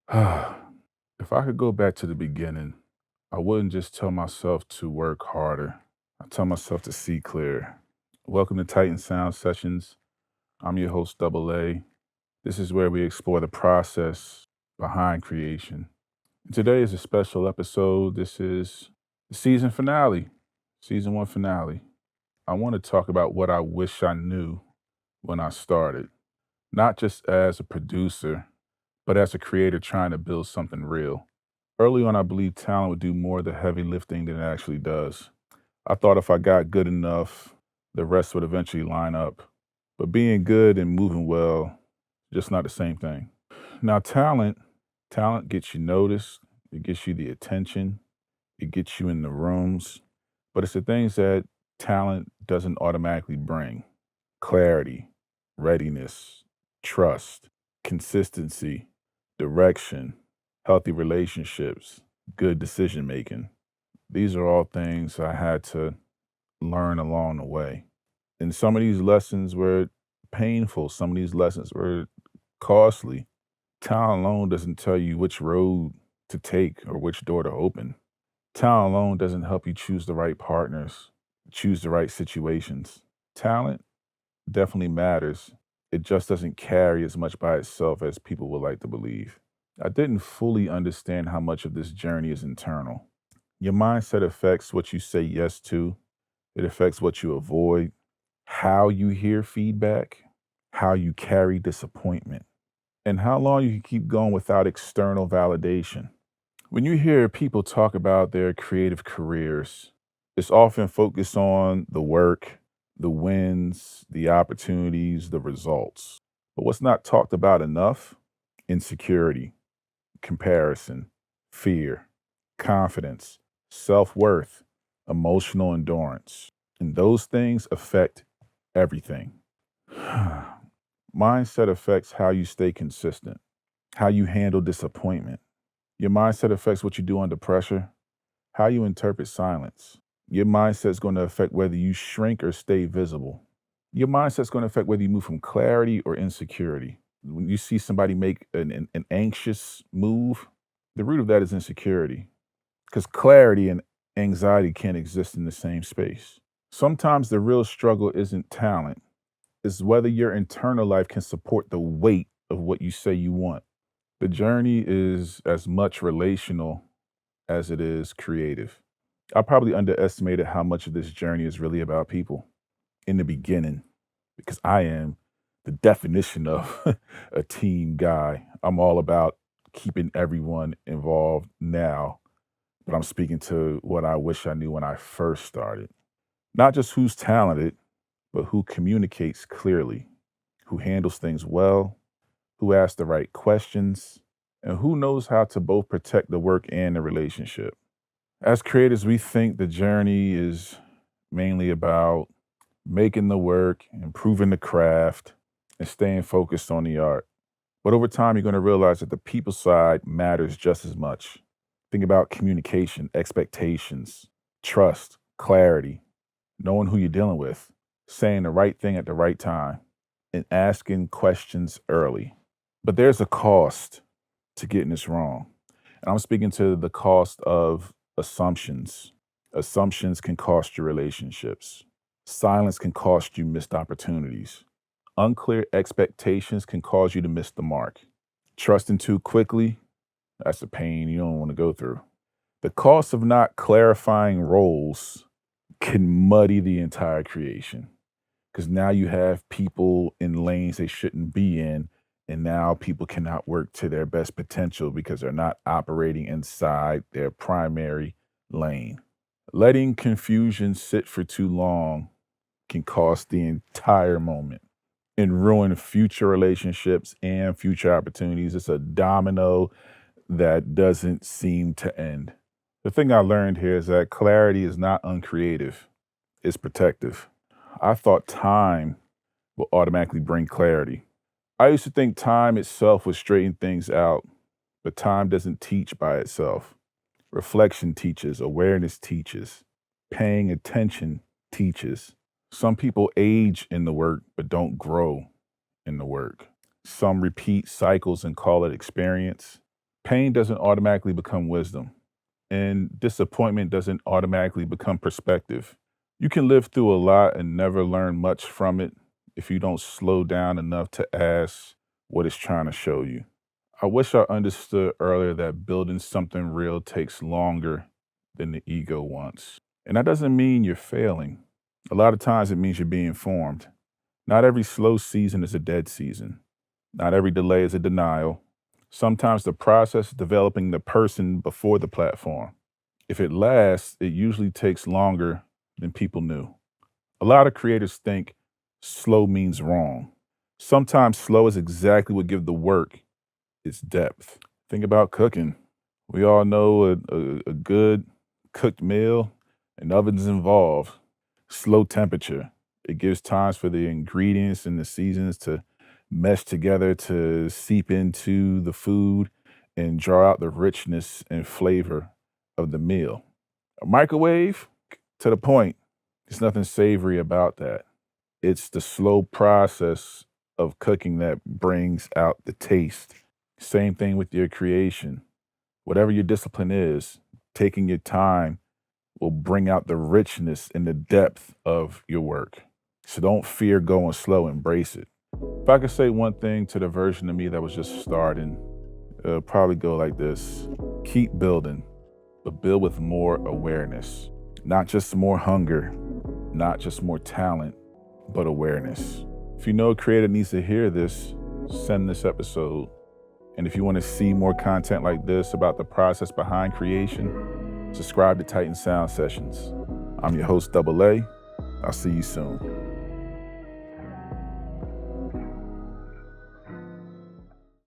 If I could go back to the beginning, I wouldn't just tell myself to work harder. I tell myself to see clear. Welcome to Titan Sound Sessions. I'm your host, Double A. This is where we explore the process behind creation. Today is a special episode. This is the season finale, season one finale. I want to talk about what I wish I knew when I started, not just as a producer, but as a creator trying to build something real. Early on, I believed talent would do more of the heavy lifting than it actually does. I thought if I got good enough, the rest would eventually line up. But being good and moving well, just not the same thing. Now, talent gets you noticed, it gets you the attention, it gets you in the rooms, but it's the things that talent doesn't automatically bring: clarity, readiness, trust, consistency, direction, healthy relationships, good decision making. These are all things I had to learn along the way. And some of these lessons were painful, some of these lessons were costly. Talent alone doesn't tell you which road to take or which door to open. Talent alone doesn't help you choose the right partners, choose the right situations. Talent definitely matters. It just doesn't carry as much by itself as people would like to believe. I didn't fully understand how much of this journey is internal. Your mindset affects what you say yes to, it affects what you avoid, how you hear feedback, how you carry disappointment, and how long you can keep going without external validation. When you hear people talk about their creative careers, it's often focused on the work, the wins, the opportunities, the results. But what's not talked about enough? Insecurity, comparison, fear, confidence, self worth, emotional endurance. And those things affect everything. Mindset affects how you stay consistent, how you handle disappointment. Your mindset affects what you do under pressure, how you interpret silence. Your mindset is going to affect whether you shrink or stay visible. Your mindset is going to affect whether you move from clarity or insecurity. When you see somebody make an anxious move, the root of that is insecurity, because clarity and anxiety can't exist in the same space. Sometimes the real struggle isn't talent, it's whether your internal life can support the weight of what you say you want. The journey is as much relational as it is creative. I probably underestimated how much of this journey is really about people in the beginning, because I am the definition of a team guy. I'm all about keeping everyone involved now, but I'm speaking to what I wish I knew when I first started. Not just who's talented, but who communicates clearly, who handles things well, who asks the right questions, and who knows how to both protect the work and the relationship. As creators, we think the journey is mainly about making the work, improving the craft, and staying focused on the art. But over time, you're going to realize that the people side matters just as much. Think about communication, expectations, trust, clarity, knowing who you're dealing with, saying the right thing at the right time, and asking questions early. But there's a cost to getting this wrong. And I'm speaking to the cost of assumptions. Assumptions can cost you relationships. Silence can cost you missed opportunities. Unclear expectations can cause you to miss the mark. Trusting too quickly, that's a pain you don't want to go through. The cost of not clarifying roles can muddy the entire creation, because now you have people in lanes they shouldn't be in, and now people cannot work to their best potential because they're not operating inside their primary lane. Letting confusion sit for too long can cost the entire moment and ruin future relationships and future opportunities. It's a domino that doesn't seem to end. The thing I learned here is that clarity is not uncreative, it's protective. I thought time will automatically bring clarity. I used to think time itself would straighten things out, but time doesn't teach by itself. Reflection teaches, awareness teaches, paying attention teaches. Some people age in the work, but don't grow in the work. Some repeat cycles and call it experience. Pain doesn't automatically become wisdom, and disappointment doesn't automatically become perspective. You can live through a lot and never learn much from it if you don't slow down enough to ask what it's trying to show you. I wish I understood earlier that building something real takes longer than the ego wants. And that doesn't mean you're failing. A lot of times it means you're being formed. Not every slow season is a dead season. Not every delay is a denial. Sometimes the process is developing the person before the platform. If it lasts, it usually takes longer than people knew. A lot of creators think slow means wrong. Sometimes slow is exactly what gives the work its depth. Think about cooking. We all know a good cooked meal and ovens involved. Slow temperature. It gives times for the ingredients and the seasons to mesh together to seep into the food and draw out the richness and flavor of the meal. A microwave, to the point, there's nothing savory about that. It's the slow process of cooking that brings out the taste. Same thing with your creation. Whatever your discipline is, taking your time will bring out the richness and the depth of your work. So don't fear going slow, embrace it. If I could say one thing to the version of me that was just starting, it'll probably go like this. Keep building, but build with more awareness. Not just more hunger, not just more talent, but awareness. If you know a creator needs to hear this, send this episode. And if you want to see more content like this about the process behind creation, subscribe to Titan Sound Sessions. I'm your host, Double A. I'll see you soon.